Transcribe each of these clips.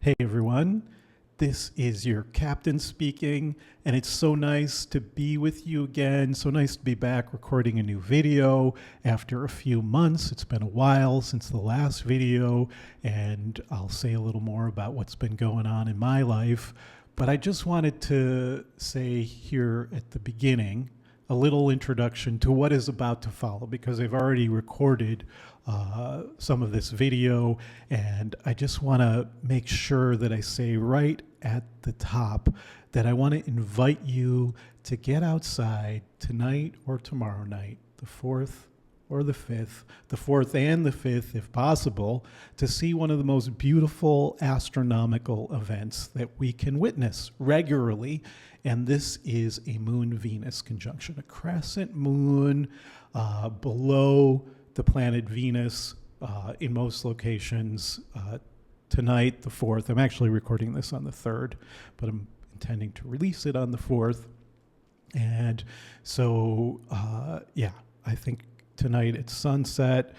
Hey everyone, this is your captain speaking, and it's so nice to be with you again. So nice to be back recording a new video after a few months. It's been a while since the last video, and I'll say a little more about what's been going on in my life. But I just wanted to say here at the beginning a little introduction to what is about to follow, because I've already recorded some of this video, and I just want to make sure that I say right at the top that I want to invite you to get outside tonight or tomorrow night, the 4th or the 5th, the 4th and the 5th if possible, to see one of the most beautiful astronomical events that we can witness regularly. And this is a Moon-Venus conjunction, a crescent moon below the planet Venus in most locations. Tonight, the 4th, I'm actually recording this on the 3rd, but I'm intending to release it on the 4th. And so, I think tonight at sunset,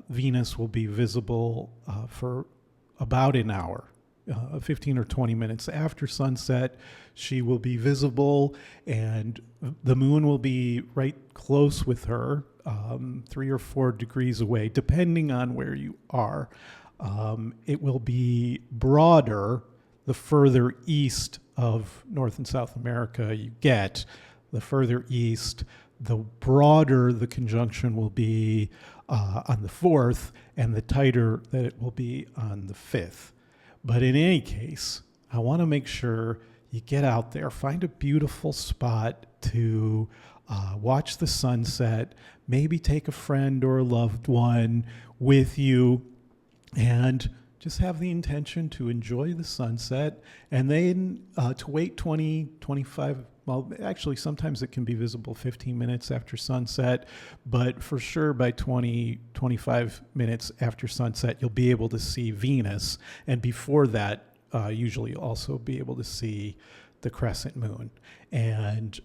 Venus will be visible for about an hour. 15 or 20 minutes after sunset, she will be visible, and the moon will be right close with her, 3 or 4 degrees away, depending on where you are. It will be broader the further east of North and South America you get. The further east, the broader the conjunction will be on the 4th, and the tighter that it will be on the 5th. But in any case, I want to make sure you get out there, find a beautiful spot to watch the sunset, maybe take a friend or a loved one with you, and just have the intention to enjoy the sunset, and then to wait 20, 25, well, actually sometimes it can be visible 15 minutes after sunset, but for sure by 20, 25 minutes after sunset, you'll be able to see Venus. And before that, usually you'll also be able to see the crescent moon. And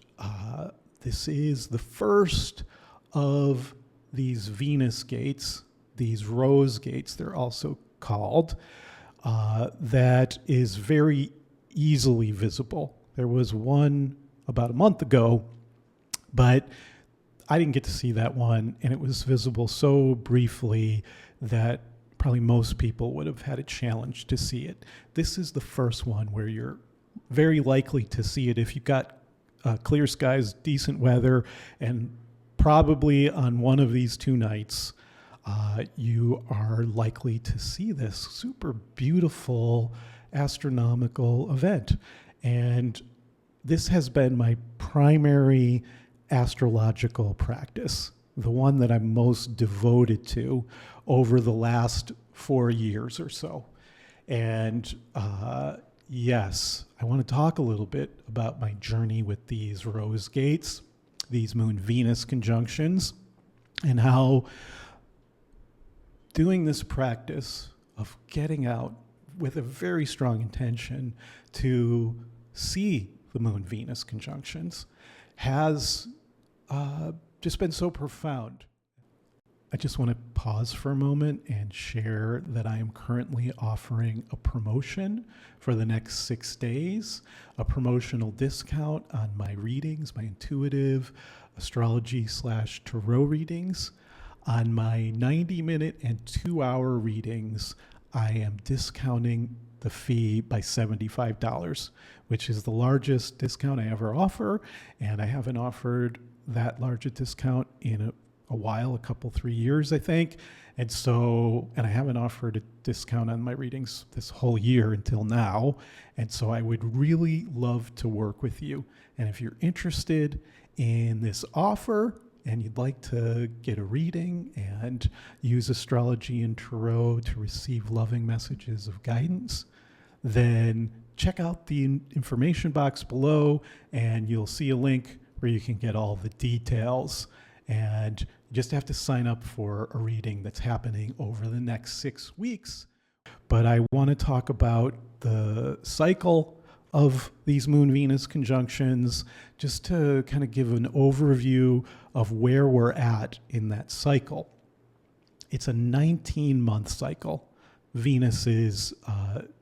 this is the first of these Venus gates, these rose gates, they're also called, that is very easily visible. There was one about a month ago, but I didn't get to see that one, and it was visible so briefly that probably most people would have had a challenge to see it. This is the first one where you're very likely to see it if you've got clear skies, decent weather, and probably on one of these 2 nights, you are likely to see this super beautiful astronomical event. And this has been my primary astrological practice, the one that I'm most devoted to over the last 4 years or so. And yes, I want to talk a little bit about my journey with these rose gates, these Moon-Venus conjunctions, and how doing this practice of getting out with a very strong intention to see the Moon-Venus conjunctions has just been so profound. I just want to pause for a moment and share that I am currently offering a promotion for the next 6 days, a promotional discount on my readings, my intuitive astrology/tarot readings. On my 90-minute and 2-hour readings, I am discounting the fee by $75, which is the largest discount I ever offer, and I haven't offered that large a discount in a while, a couple, 3 years, I think. And I haven't offered a discount on my readings this whole year until now. And so I would really love to work with you. And if you're interested in this offer and you'd like to get a reading and use astrology and tarot to receive loving messages of guidance, then check out the information box below and you'll see a link where you can get all the details. And you just have to sign up for a reading that's happening over the next 6 weeks. But I want to talk about the cycle of these Moon-Venus conjunctions, just to kind of give an overview of where we're at in that cycle. It's a 19-month cycle. Venus's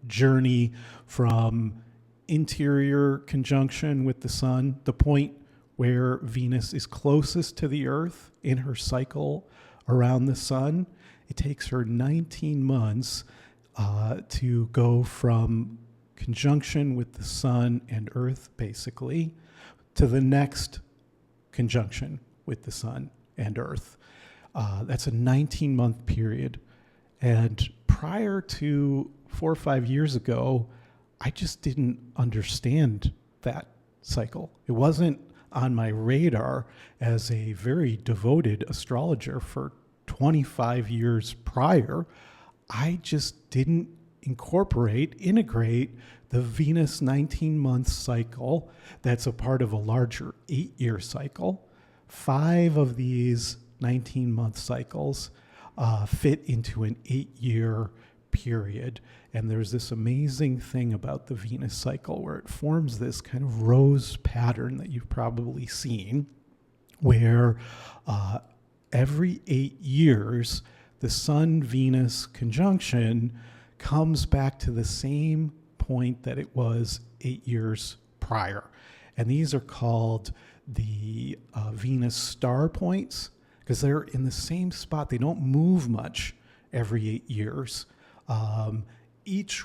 journey from interior conjunction with the sun, the point where Venus is closest to the Earth in her cycle around the sun. It takes her 19 months to go from conjunction with the sun and Earth, basically, to the next conjunction with the sun and Earth. That's a 19-month period. And prior to 4 or 5 years ago, I just didn't understand that cycle. It wasn't on my radar as a very devoted astrologer for 25 years prior. I just didn't integrate the Venus 19-month cycle that's a part of a larger 8-year cycle. 5 of these 19-month cycles fit into an 8-year period. And there's this amazing thing about the Venus cycle where it forms this kind of rose pattern that you've probably seen, where every 8 years, the Sun-Venus conjunction comes back to the same point that it was 8 years prior. And these are called the Venus star points, because they're in the same spot. They don't move much every 8 years. Each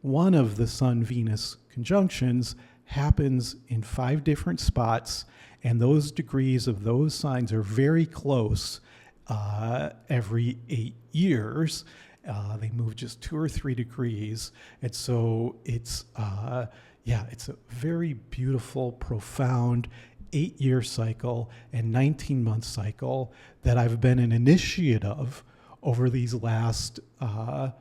one of the Sun-Venus conjunctions happens in 5 different spots, and those degrees of those signs are very close every 8 years. They move just 2 or 3 degrees, and so it's a very beautiful, profound 8-year cycle and 19-month cycle that I've been an initiate of over these last, I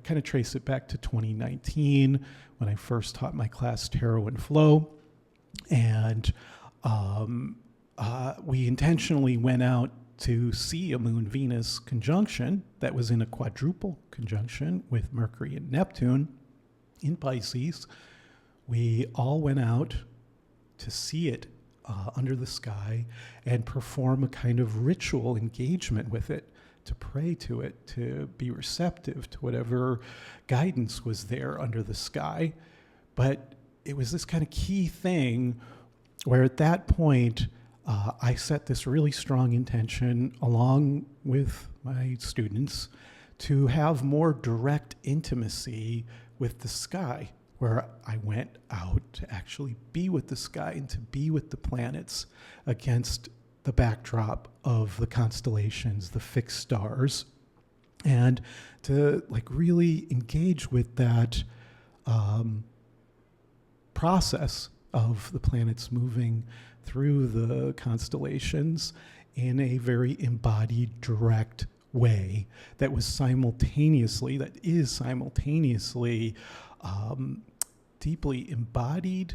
kind of trace it back to 2019 when I first taught my class Tarot and Flow. And we intentionally went out to see a Moon-Venus conjunction that was in a quadruple conjunction with Mercury and Neptune in Pisces. We all went out to see it under the sky and perform a kind of ritual engagement with it, to pray to it, to be receptive to whatever guidance was there under the sky. But it was this kind of key thing where at that point, I set this really strong intention along with my students to have more direct intimacy with the sky, where I went out to actually be with the sky and to be with the planets against the backdrop of the constellations, the fixed stars, and to really engage with that process of the planets moving through the constellations in a very embodied, direct way that is simultaneously deeply embodied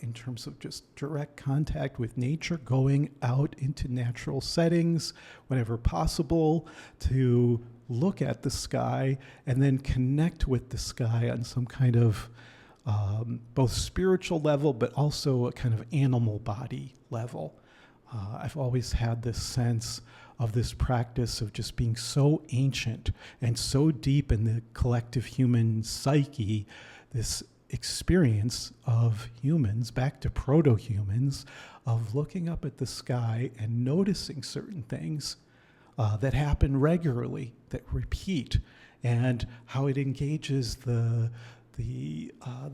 in terms of just direct contact with nature, going out into natural settings whenever possible to look at the sky and then connect with the sky on some kind of both spiritual level, but also a kind of animal body level. I've always had this sense of this practice of just being so ancient and so deep in the collective human psyche, this experience of humans, back to proto-humans, of looking up at the sky and noticing certain things that happen regularly, that repeat, and how it engages the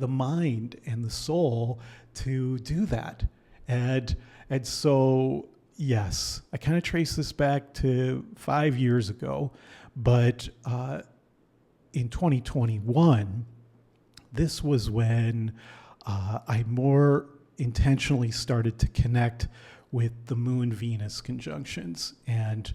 mind and the soul to do that. And so, yes, I kind of trace this back to 5 years ago, but in 2021, this was when I more intentionally started to connect with the Moon-Venus conjunctions. And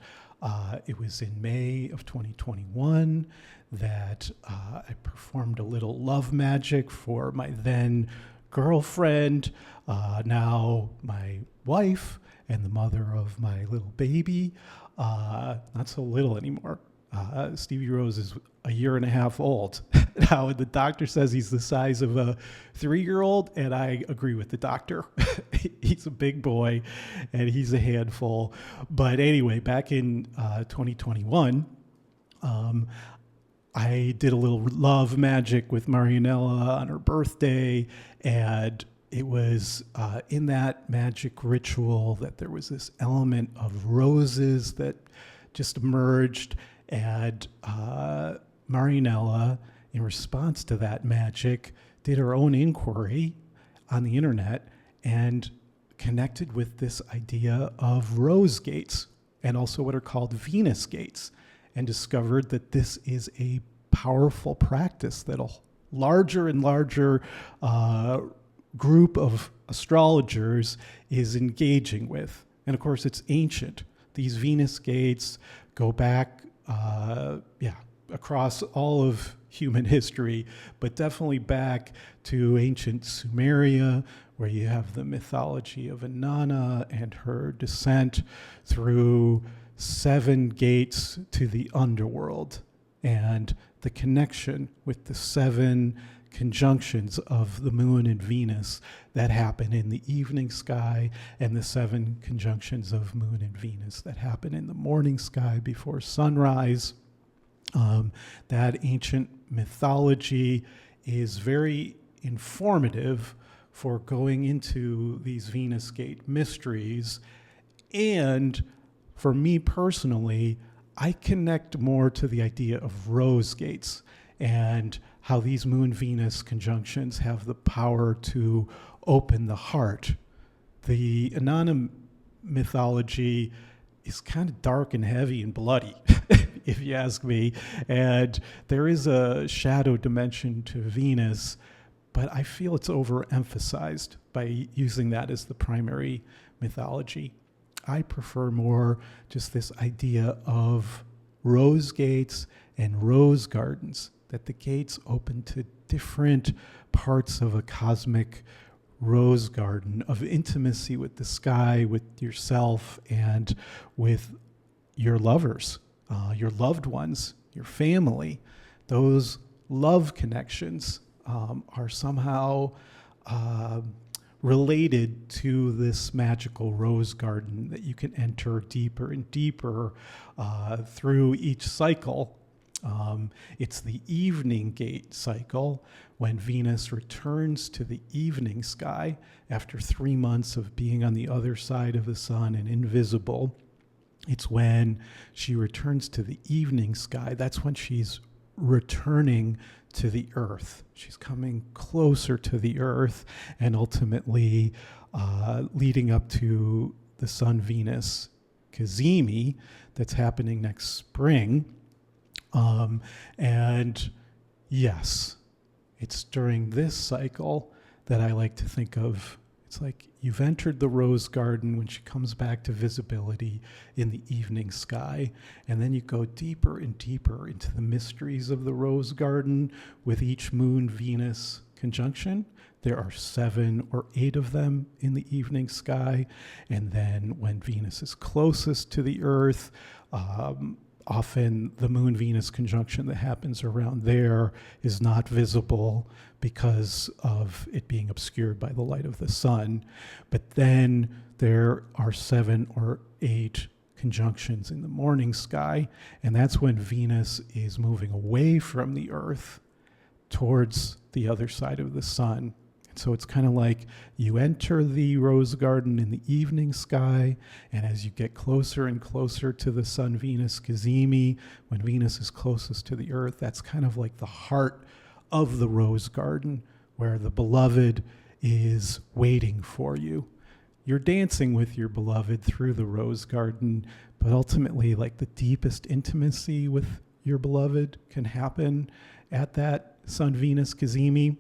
it was in May of 2021 that I performed a little love magic for my then girlfriend, now my wife, and the mother of my little baby. Not so little anymore. Stevie Rose is a year and a half old. Now, the doctor says he's the size of a 3-year-old, and I agree with the doctor. He's a big boy, and he's a handful. But anyway, back in 2021, I did a little love magic with Marianella on her birthday, and it was in that magic ritual that there was this element of roses that just emerged, and Marianella, in response to that magic, did her own inquiry on the internet and connected with this idea of rose gates and also what are called Venus gates, and discovered that this is a powerful practice that a larger and larger group of astrologers is engaging with. And of course, it's ancient. These Venus gates go back, across all of human history, but definitely back to ancient Sumeria, where you have the mythology of Inanna and her descent through 7 gates to the underworld, and the connection with the 7 conjunctions of the moon and Venus that happen in the evening sky, and the 7 conjunctions of moon and Venus that happen in the morning sky before sunrise. That ancient mythology is very informative for going into these Venus Gate mysteries. And for me personally, I connect more to the idea of rose gates and how these moon-Venus conjunctions have the power to open the heart. The Inanna mythology is kind of dark and heavy and bloody, if you ask me. And there is a shadow dimension to Venus, but I feel it's overemphasized by using that as the primary mythology. I prefer more just this idea of rose gates and rose gardens, that the gates open to different parts of a cosmic rose garden of intimacy with the sky, with yourself, and with your lovers, your loved ones, your family. Those love connections are somehow related to this magical rose garden that you can enter deeper and deeper through each cycle. It's the evening gate cycle, when Venus returns to the evening sky after 3 months of being on the other side of the sun and invisible. It's when she returns to the evening sky. That's when she's returning to the earth. She's coming closer to the earth, and ultimately leading up to the Sun-Venus cazimi that's happening next spring. And yes, it's during this cycle that I like to think of. It's like you've entered the rose garden when she comes back to visibility in the evening sky, and then you go deeper and deeper into the mysteries of the rose garden with each moon-Venus conjunction. There are 7 or 8 of them in the evening sky, and then when Venus is closest to the Earth, often the moon-Venus conjunction that happens around there is not visible because of it being obscured by the light of the sun. But then there are 7 or 8 conjunctions in the morning sky, and that's when Venus is moving away from the Earth towards the other side of the sun. So it's kind of like you enter the rose garden in the evening sky, and as you get closer and closer to the Sun-Venus cazimi, when Venus is closest to the Earth, that's kind of like the heart of the rose garden, where the beloved is waiting for you. You're dancing with your beloved through the rose garden, but ultimately, like, the deepest intimacy with your beloved can happen at that Sun-Venus cazimi.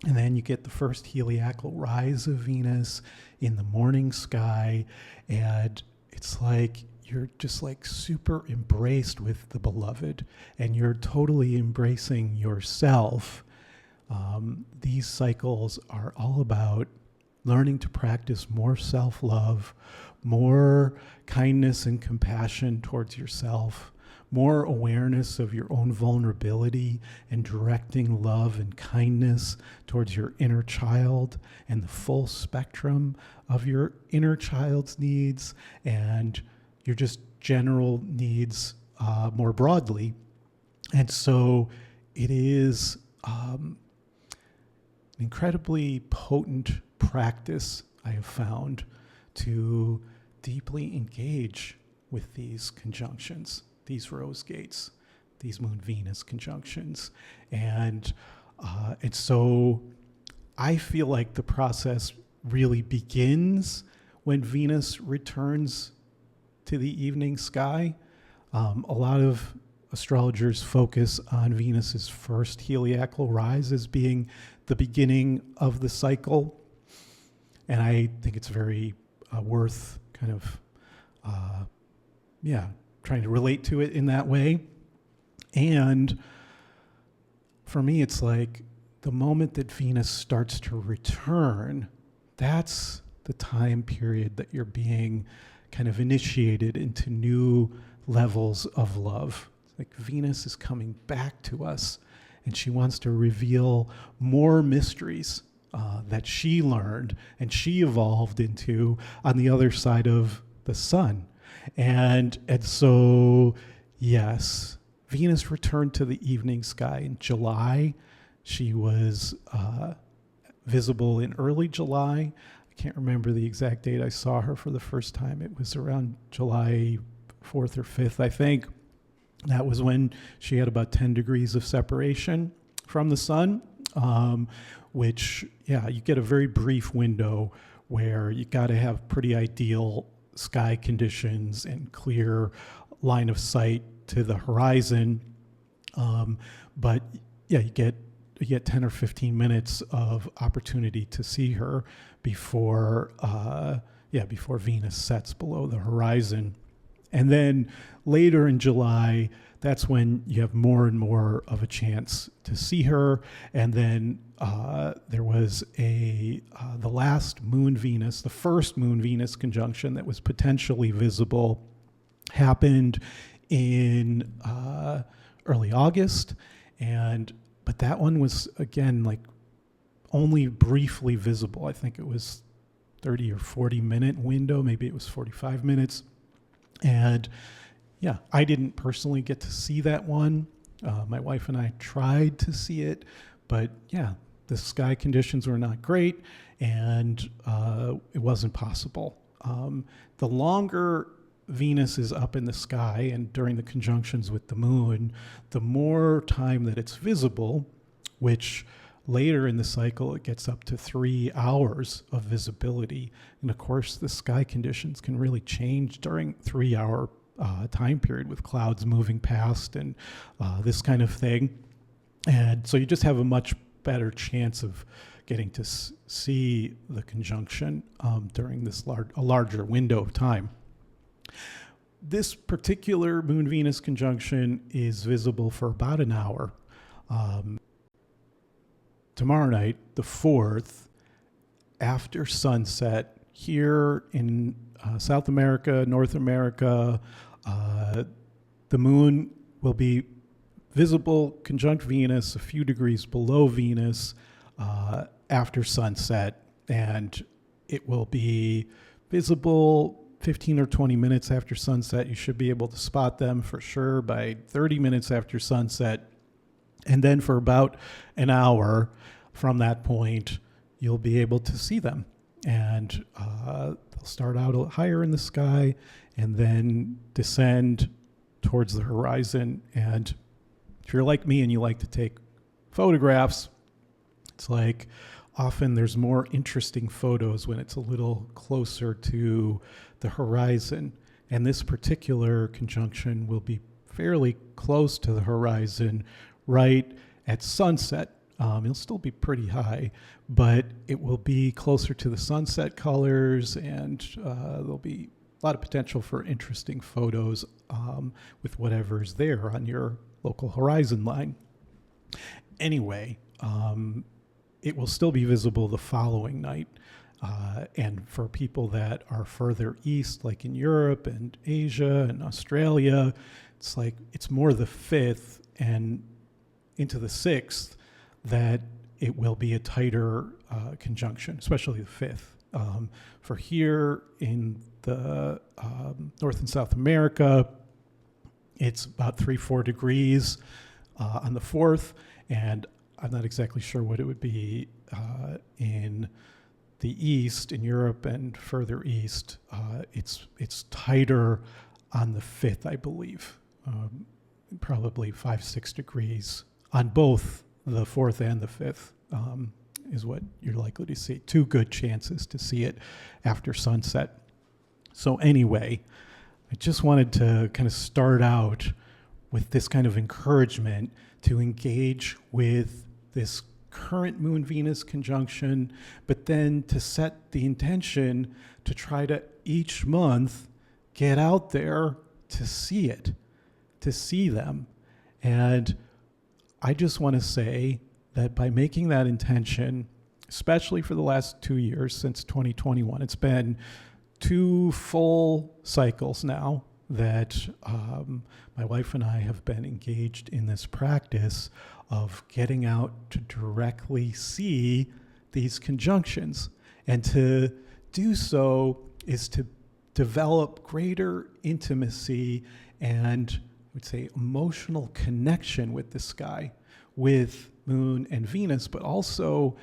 And then you get the first heliacal rise of Venus in the morning sky, and it's like you're just like super embraced with the beloved, and you're totally embracing yourself. These cycles are all about learning to practice more self-love, more kindness and compassion towards yourself, more awareness of your own vulnerability, and directing love and kindness towards your inner child and the full spectrum of your inner child's needs and your just general needs more broadly. And so it is an incredibly potent practice, I have found, to deeply engage with these conjunctions, these rose gates, these Moon-Venus conjunctions. And so I feel like the process really begins when Venus returns to the evening sky. A lot of astrologers focus on Venus's first heliacal rise as being the beginning of the cycle. And I think it's very worth kind of, trying to relate to it in that way. And for me, it's like the moment that Venus starts to return, that's the time period that you're being kind of initiated into new levels of love. Like Venus is coming back to us, and she wants to reveal more mysteries that she learned and she evolved into on the other side of the sun. And so, yes, Venus returned to the evening sky in July. She was visible in early July. I can't remember the exact date I saw her for the first time. It was around July 4th or 5th, I think. That was when she had about 10 degrees of separation from the sun, which, you get a very brief window where you got to have pretty ideal sky conditions and clear line of sight to the horizon. But you get 10 or 15 minutes of opportunity to see her before Venus sets below the horizon. And then later in July, that's when you have more and more of a chance to see her. And then there was the last Moon-Venus, the first Moon-Venus conjunction that was potentially visible, happened in early August. But that one was, again, like only briefly visible. I think it was 30 or 40 minute window. Maybe it was 45 minutes. And I didn't personally get to see that one. My wife and I tried to see it, but the sky conditions were not great, and it wasn't possible. The longer Venus is up in the sky and during the conjunctions with the moon, the more time that it's visible, which later in the cycle it gets up to 3 hours of visibility. And of course, the sky conditions can really change during 3-hour time period with clouds moving past and this kind of thing. And so you just have a much better chance of getting to see the conjunction during this larger window of time. This particular Moon-Venus conjunction is visible for about an hour. Tomorrow night, the 4th, after sunset, here in South America, North America, the moon will be visible conjunct Venus a few degrees below Venus after sunset, and it will be visible 15 or 20 minutes after sunset. You should be able to spot them for sure by 30 minutes after sunset. And then for about an hour from that point, you'll be able to see them. And they'll start out a little higher in the sky and then descend towards the horizon. And if you're like me and you like to take photographs, it's like often there's more interesting photos when it's a little closer to the horizon. And this particular conjunction will be fairly close to the horizon right at sunset. It'll still be pretty high, but it will be closer to the sunset colors, and there'll be a lot of potential for interesting photos with whatever's there on your local horizon line. Anyway, it will still be visible the following night. And for people that are further east, like in Europe and Asia and Australia, it's more the 5th and into the 6th that it will be a tighter conjunction, especially the 5th. For here in the North and South America, it's about 3-4 degrees on the 4th, and I'm not exactly sure what it would be in the east, in Europe and further east. It's tighter on the 5th, I believe, probably 5-6 degrees on both the 4th and the 5th. Is what you're likely to see. 2 good chances to see it after sunset. So anyway, I just wanted to kind of start out with this kind of encouragement to engage with this current Moon-Venus conjunction, but then to set the intention to try to each month get out there to see it, to see them. And I just want to say that by making that intention, especially for the last 2 years since 2021, it's been 2 full cycles now that my wife and I have been engaged in this practice of getting out to directly see these conjunctions. And to do so is to develop greater intimacy and, I would say, emotional connection with the sky, with Moon and Venus, but also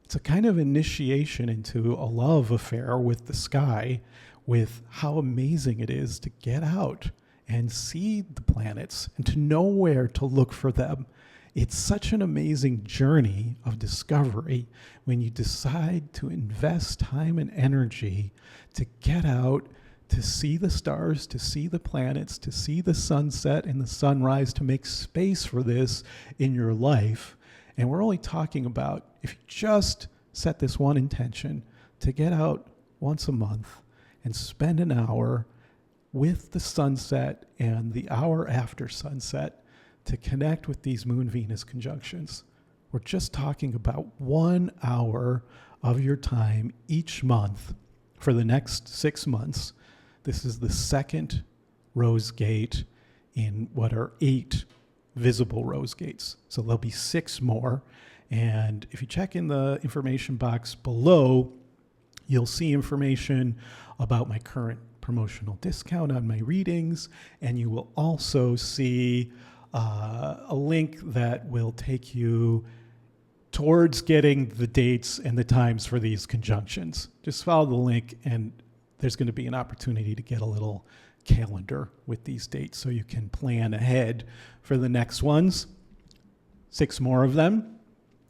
it's a kind of initiation into a love affair with the sky, with how amazing it is to get out and see the planets and to know where to look for them. It's such an amazing journey of discovery when you decide to invest time and energy to get out, to see the stars, to see the planets, to see the sunset and the sunrise, to make space for this in your life. And we're only talking about, if you just set this one intention, to get out once a month and spend an hour with the sunset and the hour after sunset to connect with these Moon-Venus conjunctions. We're just talking about 1 hour of your time each month for the next 6 months. This is the 2nd rose gate in what are 8 visible rose gates. So there'll be 6 more. And if you check in the information box below, you'll see information about my current promotional discount on my readings. And you will also see a link that will take you towards getting the dates and the times for these conjunctions. Just follow the link and there's going to be an opportunity to get a little calendar with these dates so you can plan ahead for the next ones. 6 more of them.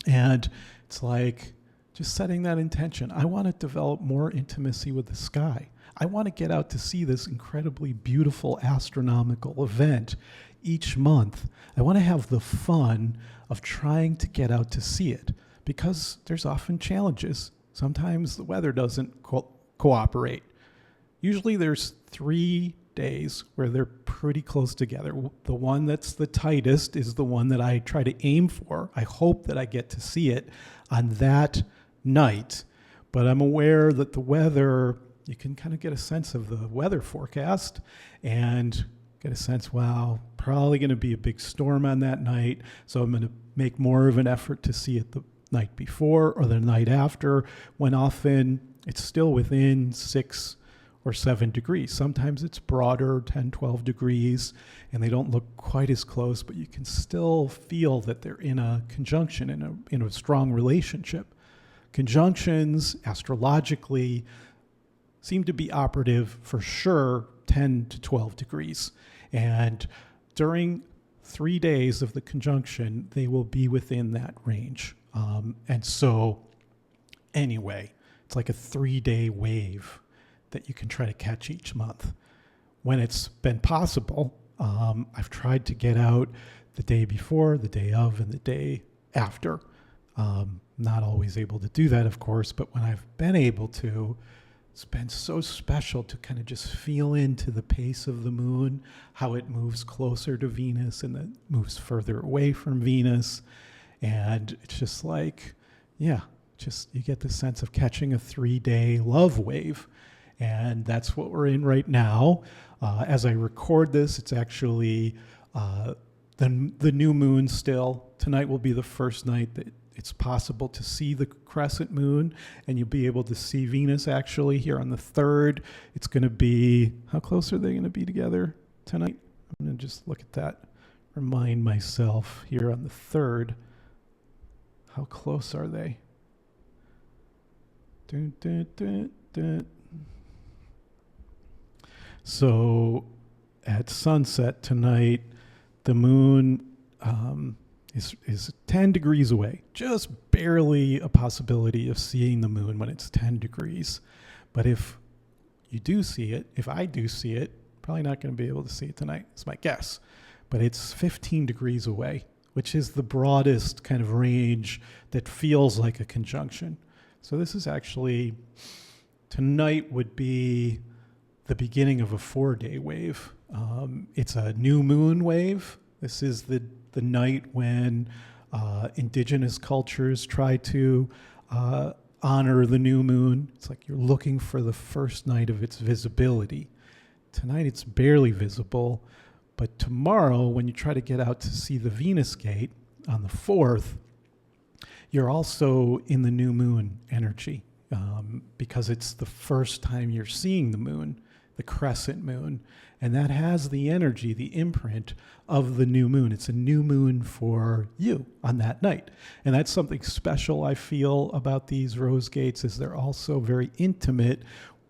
And it's like just setting that intention. I want to develop more intimacy with the sky. I want to get out to see this incredibly beautiful astronomical event each month. I want to have the fun of trying to get out to see it because there's often challenges. Sometimes the weather doesn't cooperate. Usually there's 3 days where they're pretty close together. The one that's the tightest is the one that I try to aim for. I hope that I get to see it on that night, but I'm aware that the weather, you can kind of get a sense of the weather forecast and get a sense, wow, probably going to be a big storm on that night, so I'm going to make more of an effort to see it the night before or the night after, when often it's still within 6 or 7 degrees. Sometimes it's broader, 10, 12 degrees, and they don't look quite as close, but you can still feel that they're in a conjunction, in a strong relationship. Conjunctions, astrologically, seem to be operative for sure 10 to 12 degrees. And during 3 days of the conjunction, they will be within that range. And so, anyway, it's like a 3-day wave that you can try to catch each month. When it's been possible, I've tried to get out the day before, the day of, and the day after. Not always able to do that, of course, but when I've been able to, it's been so special to kind of just feel into the pace of the moon, how it moves closer to Venus and then moves further away from Venus. And it's just like, yeah, just you get the sense of catching a 3-day love wave. And that's what we're in right now. As I record this, it's actually the new moon still. Tonight will be the first night that it's possible to see the crescent moon, and you'll be able to see Venus actually here on the 3rd. It's going to be, how close are they going to be together tonight? I'm going to just look at that remind myself here on the 3rd, how close are they? Dun, dun, dun, dun. So at sunset tonight, the moon is 10 degrees away, just barely a possibility of seeing the moon when it's 10 degrees. But if you do see it, if I do see it, probably not going to be able to see it tonight, it's my guess. But it's 15 degrees away, which is the broadest kind of range that feels like a conjunction. So this is actually, tonight would be the beginning of a 4-day wave. It's a new moon wave. This is the night when indigenous cultures try to honor the new moon. It's like you're looking for the first night of its visibility. Tonight it's barely visible, but tomorrow when you try to get out to see the Venus gate on the 4th, you're also in the new moon energy because it's the first time you're seeing the moon, the crescent moon, and that has the energy, the imprint of the new moon. It's a new moon for you on that night. And that's something special I feel about these rose gates, is they're also very intimate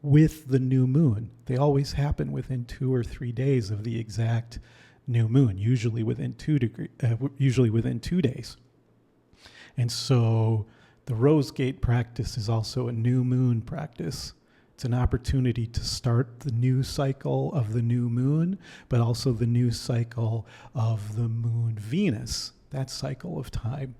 with the new moon. They always happen within 2 or 3 days of the exact new moon, usually within 2 days. And so the rose gate practice is also a new moon practice. It's an opportunity to start the new cycle of the new moon, but also the new cycle of the moon Venus, that cycle of time.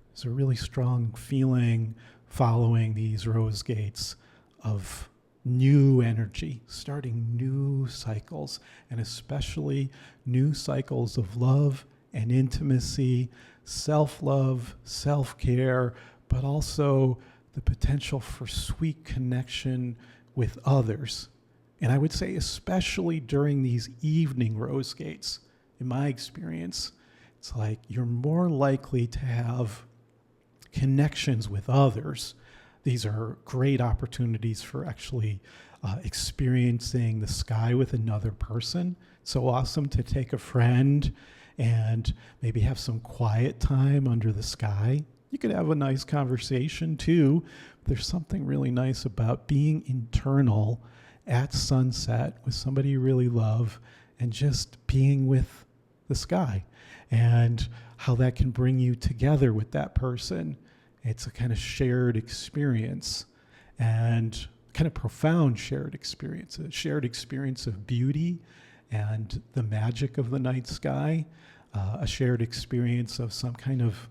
There's a really strong feeling following these rose gates of new energy, starting new cycles, and especially new cycles of love and intimacy, self-love, self-care, but also the potential for sweet connection with others. And I would say especially during these evening rose gates, in my experience, it's like you're more likely to have connections with others. These are great opportunities for actually experiencing the sky with another person. It's so awesome to take a friend and maybe have some quiet time under the sky. You could have a nice conversation too. There's something really nice about being internal at sunset with somebody you really love and just being with the sky, and how that can bring you together with that person. It's a kind of shared experience, and kind of profound shared experience, a shared experience of beauty and the magic of the night sky, a shared experience of some kind of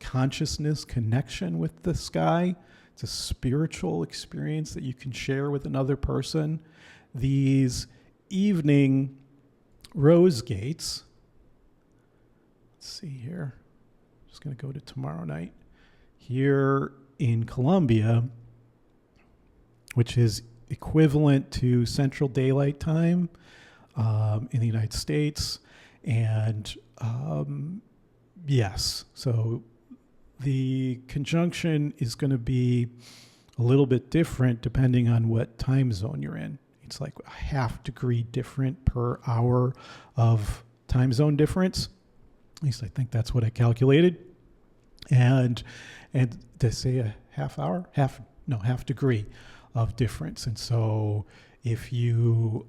consciousness connection with the sky. It's a spiritual experience that you can share with another person. These evening rose gates, let's see here, I'm just going to go to tomorrow night. Here in Colombia, which is equivalent to Central Daylight Time in the United States. And yes, so the conjunction is going to be a little bit different depending on what time zone you're in. It's like a half degree different per hour of time zone difference. At least I think that's what I calculated. And to say a half degree of difference. And so if you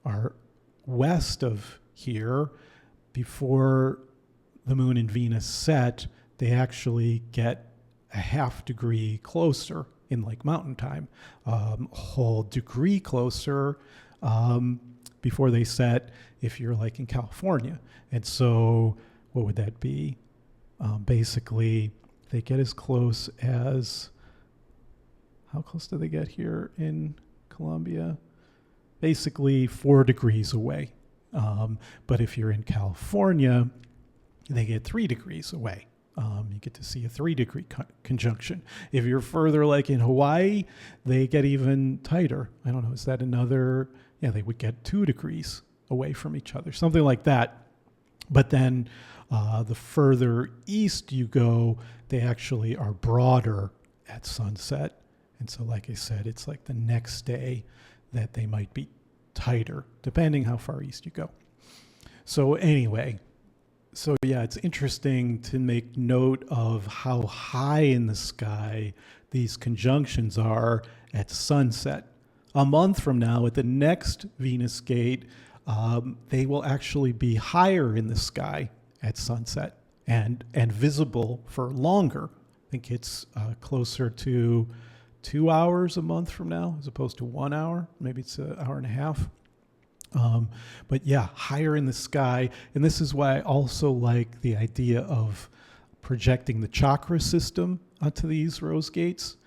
are west of here, before the moon and Venus set, they actually get a half degree closer in like mountain time, a whole degree closer before they set if you're like in California. And so what would that be? Basically, they get as close as, how close do they get here in Colombia? Basically 4 degrees away. But if you're in California, they get 3 degrees away. You get to see a 3-degree conjunction. If you're further like in Hawaii, they get even tighter. I don't know, is that another, they would get 2 degrees away from each other, something like that. But then the further east you go, they actually are broader at sunset. And so like I said, it's like the next day that they might be tighter, depending how far east you go. So anyway, so yeah, it's interesting to make note of how high in the sky these conjunctions are at sunset. A month from now, at the next Venus gate, they will actually be higher in the sky at sunset and visible for longer. I think it's closer to 2 hours a month from now as opposed to 1 hour. Maybe it's an hour and a half. But yeah, higher in the sky. And this is why I also like the idea of projecting the chakra system onto these rose gates,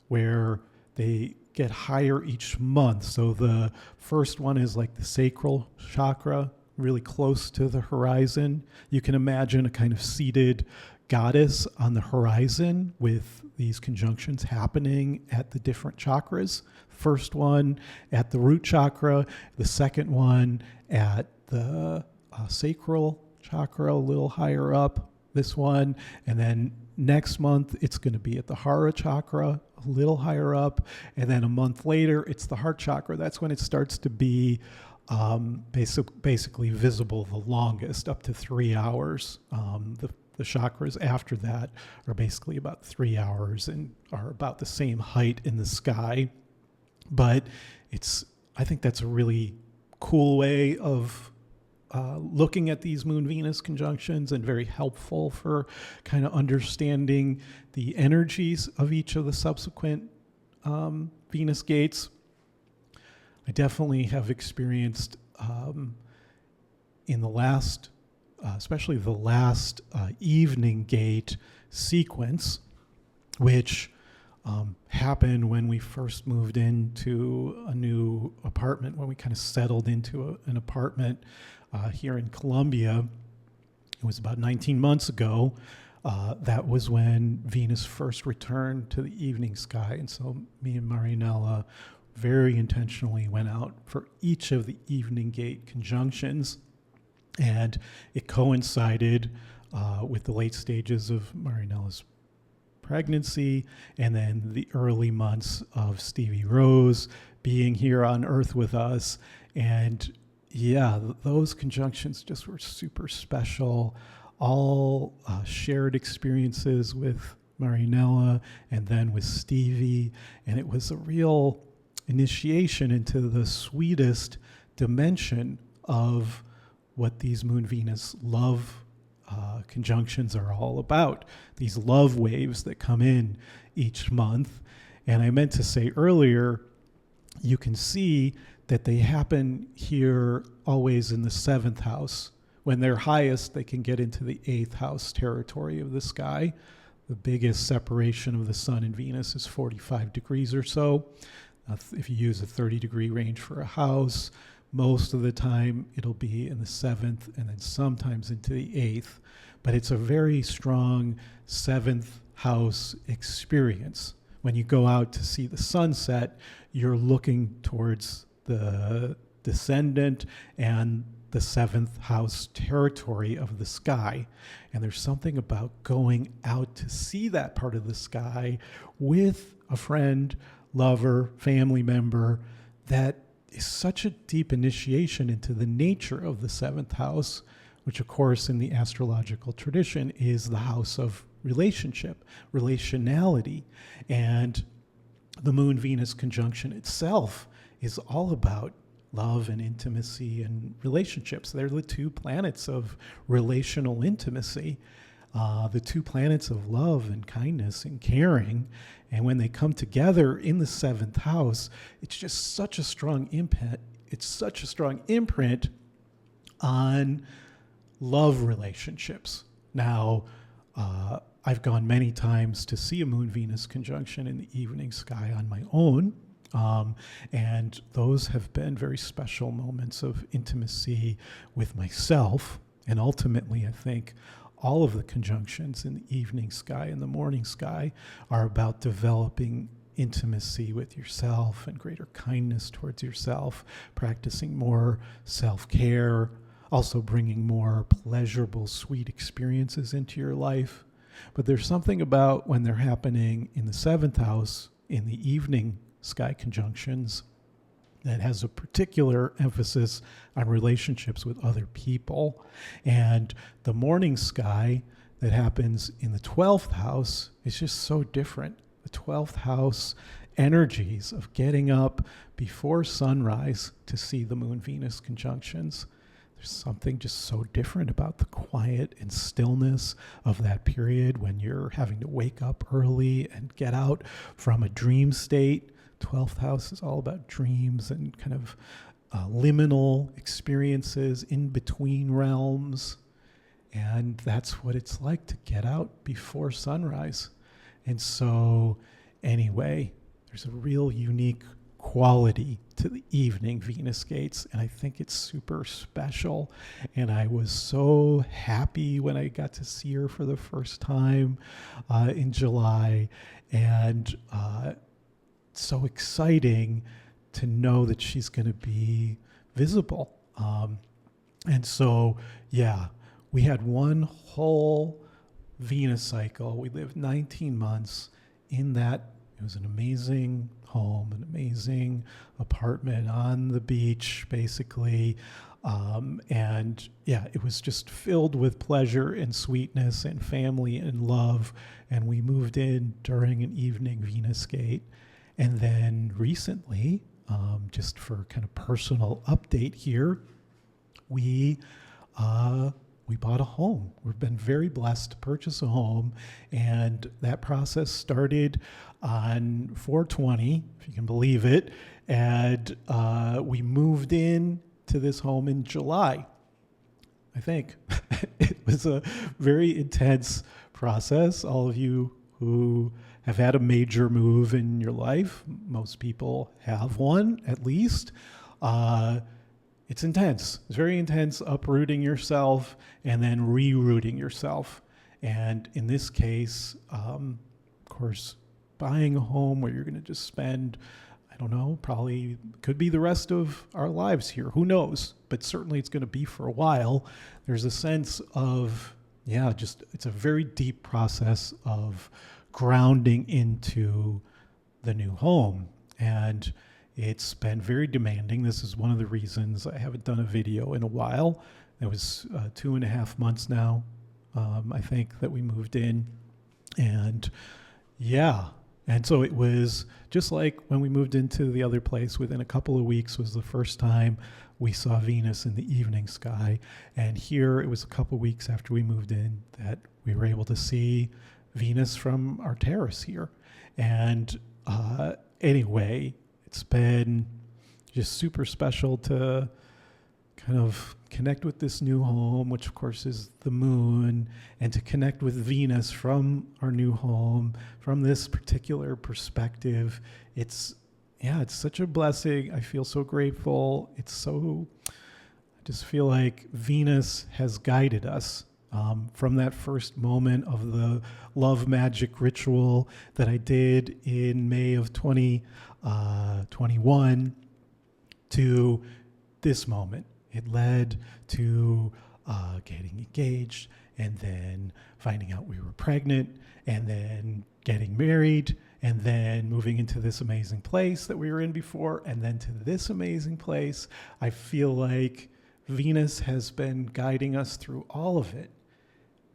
where they get higher each month. So the first one is like the sacral chakra, really close to the horizon. You can imagine a kind of seated goddess on the horizon with these conjunctions happening at the different chakras. First one at the root chakra, the second one at the sacral chakra, a little higher up, this one, and then next month it's going to be at the hara chakra, a little higher up, and then a month later it's the heart chakra. That's when it starts to be basically visible the longest, up to 3 hours. The chakras after that are basically about 3 hours and are about the same height in the sky. But I think that's a really cool way of looking at these Moon-Venus conjunctions, and very helpful for kind of understanding the energies of each of the subsequent Venus gates. I definitely have experienced in the last, especially the last evening gate sequence, which happened when we first moved into a new apartment, when we kind of settled into an apartment here in Colombia. It was about 19 months ago. That was when Venus first returned to the evening sky. And so me and Marianella very intentionally went out for each of the evening gate conjunctions. And it coincided with the late stages of Marianella's pregnancy, and then the early months of Stevie Rose being here on Earth with us. And yeah, those conjunctions just were super special. All shared experiences with Marianella and then with Stevie. And it was a real initiation into the sweetest dimension of what these Moon-Venus love conjunctions are all about, these love waves that come in each month. And I meant to say earlier, you can see that they happen here always in the 7th house. When they're highest, they can get into the 8th house territory of the sky. The biggest separation of the sun and Venus is 45 degrees or so. If you use a 30-degree range for a house, most of the time it'll be in the 7th and then sometimes into the 8th. But it's a very strong 7th house experience. When you go out to see the sunset, you're looking towards the descendant and the 7th house territory of the sky. And there's something about going out to see that part of the sky with a friend, lover, family member, that is such a deep initiation into the nature of the 7th house, which of course in the astrological tradition is the house of relationship, relationality. And the Moon-Venus conjunction itself is all about love and intimacy and relationships. They're the two planets of relational intimacy, the two planets of love and kindness and caring. And when they come together in the 7th house, it's just such a strong imprint. It's such a strong imprint on love relationships. Now, I've gone many times to see a Moon-Venus conjunction in the evening sky on my own. And those have been very special moments of intimacy with myself. And ultimately, I think all of the conjunctions in the evening sky and the morning sky are about developing intimacy with yourself and greater kindness towards yourself, practicing more self-care, also bringing more pleasurable, sweet experiences into your life. But there's something about when they're happening in the 7th house, in the evening sky conjunctions, that has a particular emphasis on relationships with other people. And the morning sky that happens in the 12th house is just so different. The 12th house energies of getting up before sunrise to see the Moon-Venus conjunctions. There's something just so different about the quiet and stillness of that period when you're having to wake up early and get out from a dream state. 12th house is all about dreams and kind of liminal experiences in between realms. And that's what it's like to get out before sunrise. And so, anyway, there's a real unique quality to the evening Venus gates, and I think it's super special. And I was so happy when I got to see her for the first time in July, and so exciting to know that she's going to be visible. And so, yeah, we had one whole Venus cycle. We lived 19 months in that. It was an amazing home, an amazing apartment on the beach, basically. And yeah, it was just filled with pleasure and sweetness and family and love. And we moved in during an evening Venus gate. And then recently, just for kind of personal update here, we bought a home. We've been very blessed to purchase a home, and that process started on 4/20, if you can believe it, and we moved in to this home in July, I think. It was a very intense process. All of you who have had a major move in your life, most people have one at least, it's intense. It's very intense, uprooting yourself and then rerouting yourself. And in this case, of course, buying a home where you're going to just spend, I don't know, probably could be the rest of our lives here. Who knows? But certainly it's going to be for a while. There's a sense of, yeah, just it's a very deep process of grounding into the new home. And it's been very demanding. This is one of the reasons I haven't done a video in a while. It was 2.5 months now, I think, that we moved in. And yeah, and so it was just like when we moved into the other place, within a couple of weeks was the first time we saw Venus in the evening sky. And here it was a couple of weeks after we moved in that we were able to see Venus from our terrace here. And anyway, it's been just super special to kind of connect with this new home, which of course is the moon, and to connect with Venus from our new home, from this particular perspective. It's such a blessing. I feel so grateful. I just feel like Venus has guided us from that first moment of the love magic ritual that I did in May of 2021 to this moment. It led to getting engaged, and then finding out we were pregnant, and then getting married, and then moving into this amazing place that we were in before, and then to this amazing place. I feel like Venus has been guiding us through all of it.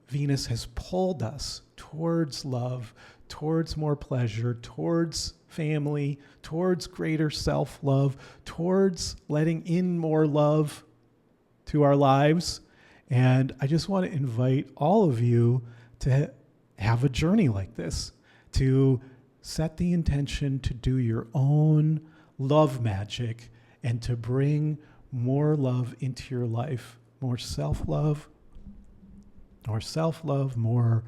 Venus has pulled us towards love, towards more pleasure, towards family, towards greater self-love, towards letting in more love to our lives. And I just want to invite all of you to have a journey like this, to set the intention to do your own love magic and to bring more love into your life, more self-love, more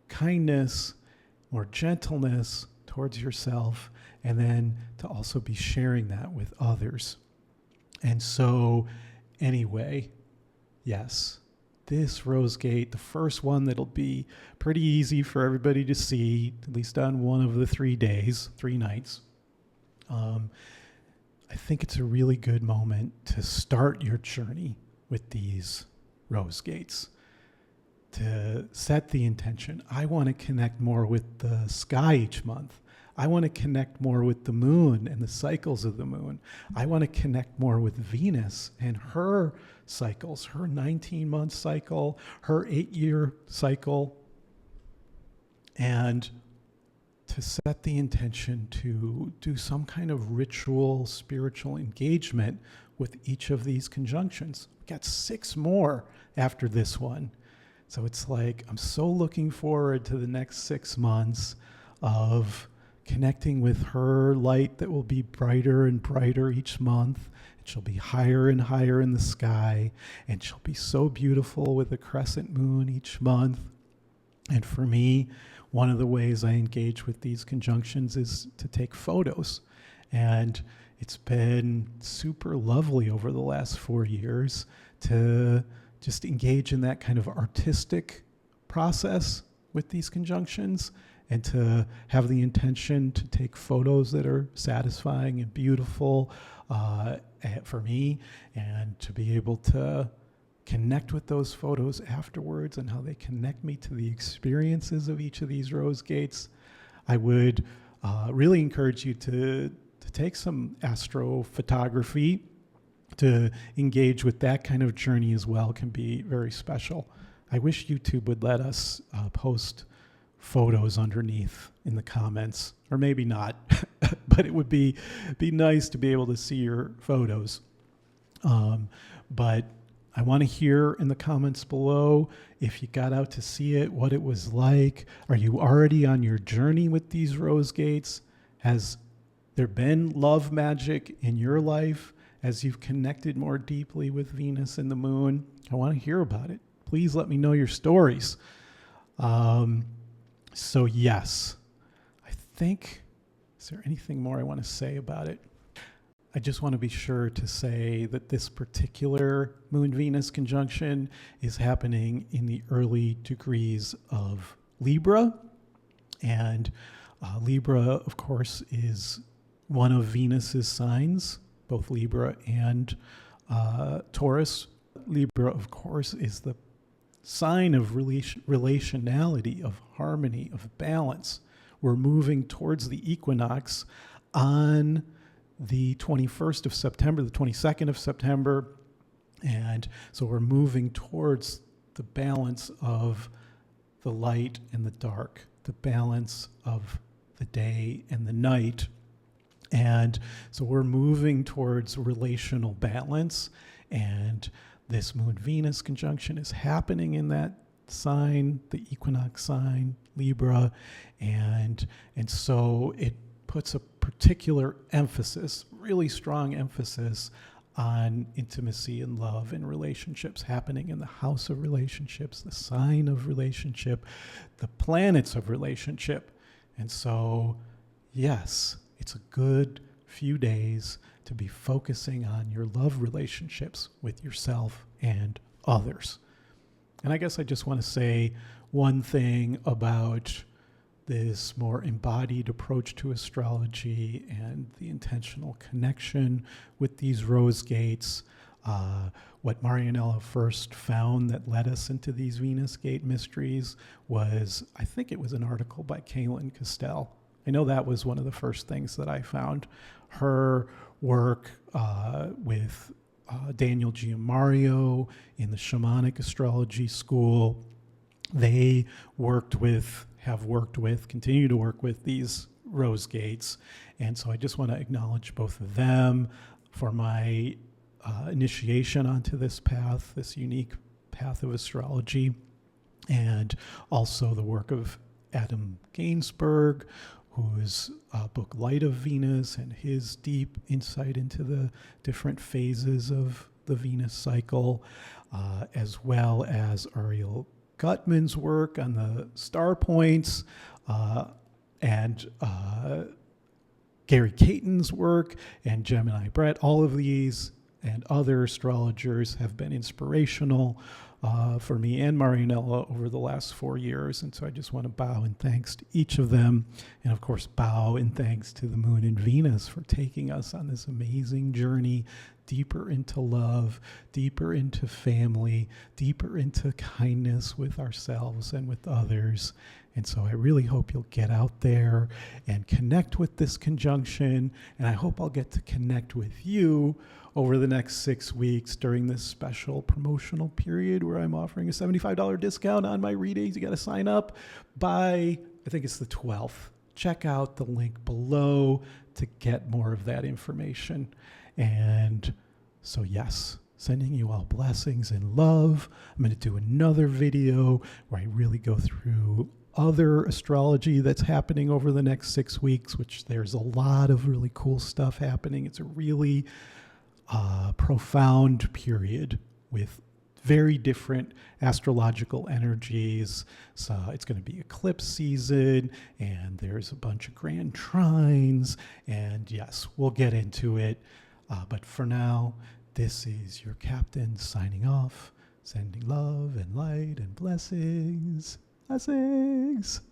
kindness, more gentleness towards yourself, and then to also be sharing that with others. And so, anyway, yes, this rose gate, the first one that'll be pretty easy for everybody to see, at least on one of the 3 nights. I think it's a really good moment to start your journey with these rose gates, to set the intention. I want to connect more with the sky each month. I want to connect more with the moon and the cycles of the moon. I want to connect more with Venus and her cycles, her 19-month cycle, her 8-year cycle, and to set the intention to do some kind of ritual, spiritual engagement with each of these conjunctions. We got 6 more after this one. So it's like, I'm so looking forward to the next 6 months of connecting with her light that will be brighter and brighter each month. And she'll be higher and higher in the sky. And she'll be so beautiful with a crescent moon each month. And for me, one of the ways I engage with these conjunctions is to take photos. And it's been super lovely over the last 4 years to just engage in that kind of artistic process with these conjunctions, and to have the intention to take photos that are satisfying and beautiful for me, and to be able to connect with those photos afterwards and how they connect me to the experiences of each of these rose gates. I would really encourage you to take some astrophotography. To engage with that kind of journey as well can be very special. I wish YouTube would let us post photos underneath in the comments, or maybe not, but it would be nice to be able to see your photos. But I want to hear in the comments below if you got out to see it, what it was like. Are you already on your journey with these rose gates? Has there been love magic in your life as you've connected more deeply with Venus and the moon? I want to hear about it. Please let me know your stories. So yes, I think, is there anything more I want to say about it? I just want to be sure to say that this particular Moon-Venus conjunction is happening in the early degrees of Libra. And Libra, of course, is one of Venus's signs, both Libra and Taurus. Libra, of course, is the sign of relationality, of harmony, of balance. We're moving towards the equinox on the 21st of September, the 22nd of September. And so we're moving towards the balance of the light and the dark, the balance of the day and the night. And so we're moving towards relational balance, and this Moon-Venus conjunction is happening in that sign, the equinox sign, Libra, and so it puts a particular emphasis, really strong emphasis, on intimacy and love and relationships happening in the house of relationships, the sign of relationship, the planets of relationship. And so, yes, it's a good few days to be focusing on your love relationships with yourself and others. And I guess I just want to say one thing about this more embodied approach to astrology and the intentional connection with these rose gates. What Marianella first found that led us into these Venus gate mysteries was, I think it was an article by Kaylin Castell. I know that was one of the first things that I found. Her work with Daniel Giammario in the Shamanic Astrology School. They have worked with, continue to work with these rose gates. And so I just want to acknowledge both of them for my initiation onto this path, this unique path of astrology, and also the work of Adam Gainsbourg, whose book Light of Venus and his deep insight into the different phases of the Venus cycle, as well as Ariel Gutman's work on the star points, and Gary Caton's work, and Gemini Brett. All of these and other astrologers have been inspirational for me and Marianella over the last 4 years. And so I just want to bow in thanks to each of them. And of course, bow in thanks to the Moon and Venus for taking us on this amazing journey deeper into love, deeper into family, deeper into kindness with ourselves and with others. And so I really hope you'll get out there and connect with this conjunction. And I hope I'll get to connect with you over the next 6 weeks during this special promotional period where I'm offering a $75 discount on my readings. You got to sign up by, I think it's the 12th. Check out the link below to get more of that information. And so, yes, sending you all blessings and love. I'm going to do another video where I really go through other astrology that's happening over the next 6 weeks, which there's a lot of really cool stuff happening. It's a really profound period with very different astrological energies. So it's going to be eclipse season, and there's a bunch of grand trines, and yes, we'll get into it. But for now, this is your captain signing off, sending love and light and blessings. Blessings.